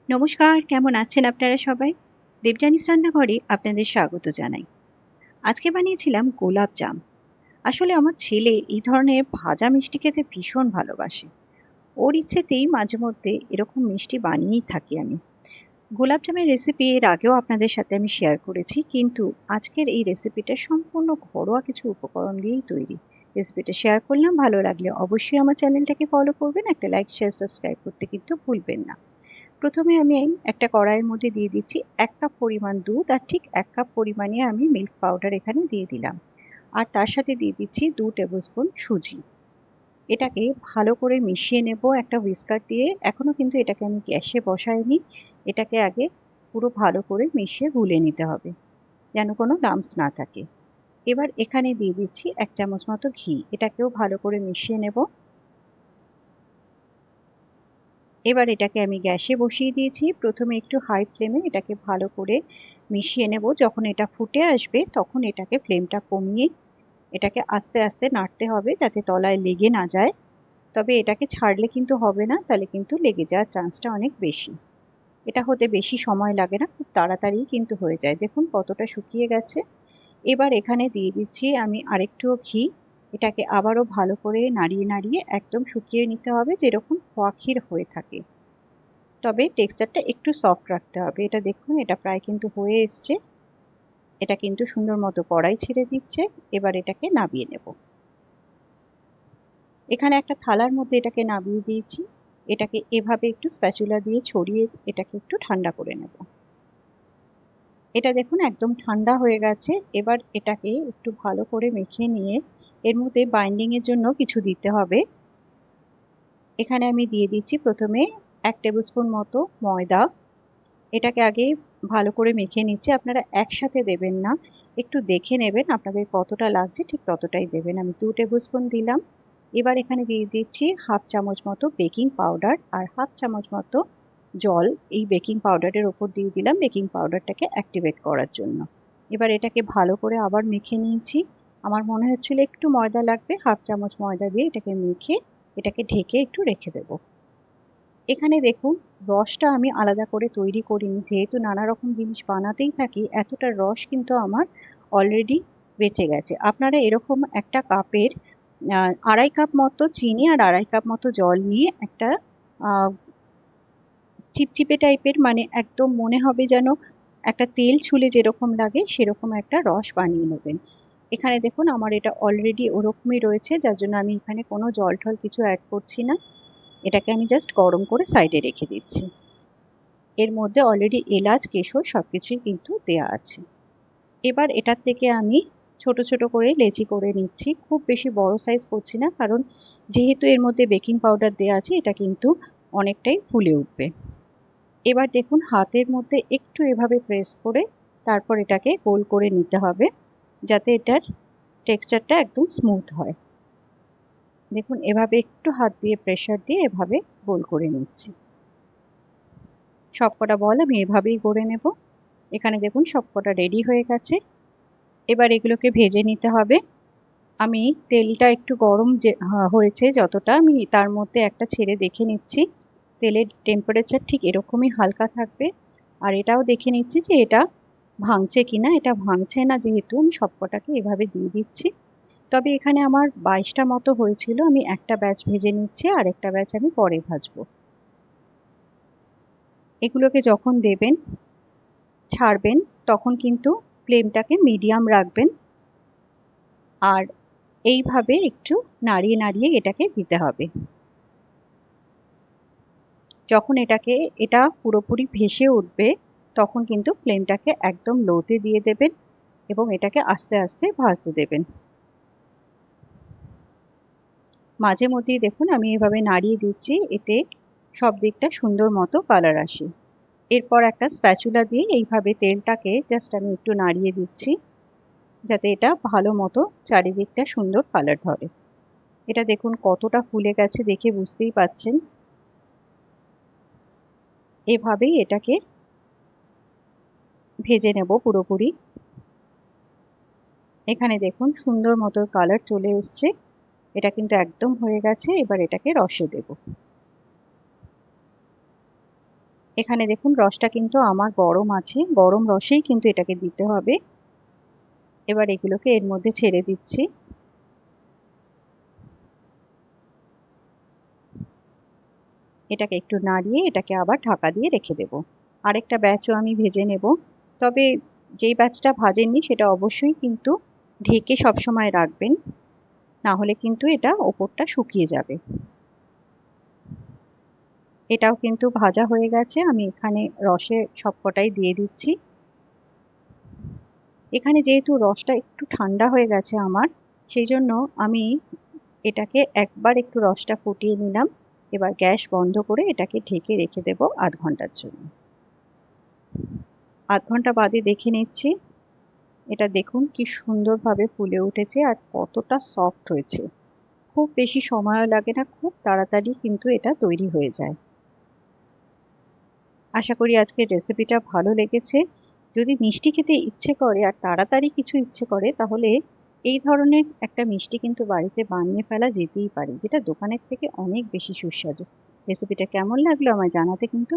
নমস্কার, কেমন আছেন আপনারা সবাই? দেবযানীস রান্নাঘরে আপনাদের স্বাগত জানাই। আজকে বানিয়েছিলাম গোলাপ জাম। আসলে আমার ছেলে এই ধরনের ভাজা মিষ্টি খেতে ভীষণ ভালোবাসে। ওর ইচ্ছেতেই মাঝে মধ্যে এরকম মিষ্টি বানিয়েই থাকি আমি। গোলাপ জামের রেসিপি এর আগেও আপনাদের সাথে আমি শেয়ার করেছি, কিন্তু আজকের এই রেসিপিটা সম্পূর্ণ ঘরোয়া কিছু উপকরণ দিয়েই তৈরি। রেসিপিটা শেয়ার করলাম, ভালো লাগলে অবশ্যই আমার চ্যানেলটাকে ফলো করবেন, একটা লাইক, শেয়ার, সাবস্ক্রাইব করতে কিন্তু ভুলবেন না। প্রথমে আমি একটা কড়াইয়ের মধ্যে দিয়ে দিচ্ছি ১ কাপ পরিমাণ দুধ, আর ঠিক ১ কাপ পরিমাণে আমি মিল্ক পাউডার এখানে দিয়ে দিলাম। আর তার সাথে দিয়ে দিচ্ছি ২ টেবিল স্পুন সুজি। এটাকে ভালো করে মিশিয়ে নেব একটা হুইস্কার দিয়ে। এখনো কিন্তু এটাকে আমি গ্যাসে বসাইনি। এটাকে আগে পুরো ভালো করে মিশিয়ে গুলে নিতে হবে, যেন কোনো লাম্পস না থাকে। এবার এখানে দিয়ে দিচ্ছি ১ চামচ মতো ঘি। এটাকেও ভালো করে মিশিয়ে নেব। এবার এটাকে আমি গ্যাসে বসিয়ে দিয়েছি। প্রথমে একটু হাই ফ্লেমে এটাকে ভালো করে মিশিয়ে নেব। যখন এটা ফুটে আসবে তখন এটাকে ফ্লেমটা কমিয়ে এটাকে আস্তে আস্তে নাড়তে হবে, যাতে তলায় লেগে না যায়। তবে এটাকে ছাড়লে কিন্তু হবে না, তাহলে কিন্তু লেগে যাওয়ার চান্সটা অনেক বেশি। এটা হতে বেশি সময় লাগে না, খুব তাড়াতাড়ি কিন্তু হয়ে যায়। দেখুন কতটা শুকিয়ে গেছে। এবার এখানে দিয়ে দিচ্ছি আমি আরেকটু ঘি। এটাকে আবারও ভালো করে নাড়িয়ে নাড়িয়ে একদম শুকিয়ে নিতে হবে, যেরকম খোয়া ক্ষীর হয়ে থাকে। তবে টেক্সচারটা একটু সফট রাখতে হবে। এটা দেখুন, এটা প্রায় কিন্তু হয়ে এসছে। এটা কিন্তু সুন্দর মতো কড়াই ছেড়ে দিচ্ছে। এবার এটাকে নামিয়ে নেব। এখানে একটা থালার মধ্যে এটাকে নামিয়ে দিয়েছি। এটাকে এভাবে একটু স্প্যাচুলা দিয়ে ছড়িয়ে এটাকে একটু ঠান্ডা করে নেব। এটা দেখুন একদম ঠান্ডা হয়ে গেছে। এবার এটাকে একটু ভালো করে মেখে নিয়ে এর মধ্যে বাইন্ডিং এর জন্য কিছু দিতে হবে। এখানে আমি দিয়ে দিচ্ছি প্রথমে ১ টেবিল স্পুন মতো ময়দা। এটাকে আগে ভালো করে মেখে নিচ্ছি। আপনারা একসাথে দেবেন না, একটু দেখে নেবেন আপনাদের কতটা লাগছে, ঠিক ততটাই দেবেন। আমি ২ টেবিল স্পুন দিলাম। এবার এখানে দিয়ে দিচ্ছি হাফ চামচ মতো বেকিং পাউডার আর হাফ চামচ মতো জল এই বেকিং পাউডারের ওপর দিয়ে দিলাম, বেকিং পাউডারটাকে অ্যাক্টিভেট করার জন্য। এবার এটাকে ভালো করে আবার মেখে নিয়েছি। আমার মনে হচ্ছিল একটু ময়দা লাগবে, হাফ চামচ ময়দা দিয়ে এটাকে মেখে এটাকে ঢেকে একটু রেখে দেবো। এখানে দেখুন, রসটা আমি আলাদা করে তৈরি করিনি, যেহেতু নানা রকম জিনিস বানাতেই থাকি, এতটা রস কিন্তু আমার অলরেডি বেঁচে গেছে। আপনারা এরকম একটা কাপের ২.৫ কাপ মতো চিনি আর ২.৫ কাপ মতো জল নিয়ে একটা আহ, চিপচিপে টাইপের, মানে একদম মনে হবে যেন একটা তেল ছুলে যেরকম লাগে সেরকম একটা রস বানিয়ে নেবেন। এখানে দেখুন আমার এটা অলরেডি ওরকমই রয়েছে, যার জন্য আমি এখানে কোনো জল টল কিছু অ্যাড করছি না। এটাকে আমি জাস্ট গরম করে সাইডে রেখে দিচ্ছি। এর মধ্যে অলরেডি এলাচ, কেশর সবকিছুই কিন্তু দেয়া আছে। এবার এটার থেকে আমি ছোট ছোট করে লেচি করে নিচ্ছি। খুব বেশি বড় সাইজ করছি না, কারণ যেহেতু এর মধ্যে বেকিং পাউডার দেওয়া আছে এটা কিন্তু অনেকটাই ফুলে উঠবে। এবার দেখুন হাতের মধ্যে একটু এভাবে প্রেস করে তারপর এটাকে গোল করে নিতে হবে, যাতে এটার টেক্সচারটা একদম স্মুথ হয়। দেখুন এভাবে একটু হাত দিয়ে প্রেসার দিয়ে এভাবে গোল করে নিচ্ছি। সবকটা বল আমি এভাবেই করে নেব। এখানে দেখুন সবকটা রেডি হয়ে গেছে। এবার এগুলোকে ভেজে নিতে হবে। আমি তেলটা একটু গরম যে হয়েছে যতটা, আমি তার মধ্যে একটা ছেড়ে দেখে নিচ্ছি। তেলের টেম্পারেচার ঠিক এরকমই হালকা থাকবে। আর এটাও দেখে নিচ্ছি যে এটা ভাঙছে কিনা। এটা ভাঙছে না, যেহেতু আমি সবকটাকে এভাবে দিয়ে দিচ্ছি। তবে এখানে আমার ২২টা মতো হয়েছিল। আমি একটা ব্যাচ ভেজে নিচ্ছি আর একটা ব্যাচ আমি পরে ভাজবো। এগুলোকে যখন দেবেন, ছাড়বেন, তখন কিন্তু ফ্লেমটাকে মিডিয়াম রাখবেন। আর এইভাবে একটু নাড়িয়ে নাড়িয়ে এটাকে দিতে হবে। যখন এটা পুরোপুরি ভেসে উঠবে তখন কিন্তু ফ্লেমটাকে একদম লোতে দিয়ে দেবেন এবং এটাকে আস্তে আস্তে ভাজতে দেবেন। মাঝে মধ্যেই দেখুন আমি এভাবে নাড়িয়ে দিচ্ছি, এতে সব দিকটা সুন্দর মতো কালার আসে। এরপর একটা স্প্যাচুলা দিয়ে এইভাবে তেলটাকে জাস্ট আমি একটু নাড়িয়ে দিচ্ছি, যাতে এটা ভালো মতো চারিদিকটা সুন্দর কালার ধরে। এটা দেখুন কতটা ফুলে গেছে, দেখে বুঝতেই পাচ্ছেন। এভাবেই এটাকে ভেজে নেব পুরোপুরি। এখানে দেখুন সুন্দর মতো কালার চলে এসছে। এটা কিন্তু একদম হয়ে গেছে। এবার এটাকে রসে দেব। এখানে দেখুন রসটা কিন্তু আমার গরম আছে, গরম রসেই কিন্তু এটাকে দিতে হবে। এবার এগুলোকে এর মধ্যে ছেড়ে দিচ্ছি। এটাকে একটু নাড়িয়ে এটাকে আবার ঢাকা দিয়ে রেখে দেব। আরেকটা ব্যাচও আমি ভেজে নেব। তবে যেই ব্যাচটা ভাজেননি সেটা অবশ্যই কিন্তু ঢেকে সবসময় রাখবেন, না হলে কিন্তু এটা ওপরটা শুকিয়ে যাবে। এটাও কিন্তু ভাজা হয়ে গেছে, আমি এখানে রসে সবকটাই দিয়ে দিচ্ছি। এখানে যেহেতু রসটা একটু ঠান্ডা হয়ে গেছে আমার, সেই জন্য আমি এটাকে একবার একটু রসটা ফুটিয়ে নিলাম। এবার গ্যাস বন্ধ করে এটাকে ঢেকে রেখে দেব আধ ঘন্টার জন্য। আধ ঘন্টা বাদে দেখে নিচ্ছি। এটা দেখুন কি সুন্দরভাবে ফুলে উঠেছে আর কতটা সফট হয়েছে। খুব বেশি সময়ও লাগে না, খুব তাড়াতাড়ি কিন্তু এটা তৈরি হয়ে যায়। আশা করি আজকের রেসিপিটা ভালো লেগেছে। যদি মিষ্টি খেতে ইচ্ছে করে আর তাড়াতাড়ি কিছু ইচ্ছে করে, তাহলে এই ধরনের একটা মিষ্টি কিন্তু বাড়িতে বানিয়ে ফেলা যেতেই পারে, যেটা দোকানের থেকে অনেক বেশি সুস্বাদু। রেসিপিটা কেমন লাগলো আমায় জানাতে কিন্তু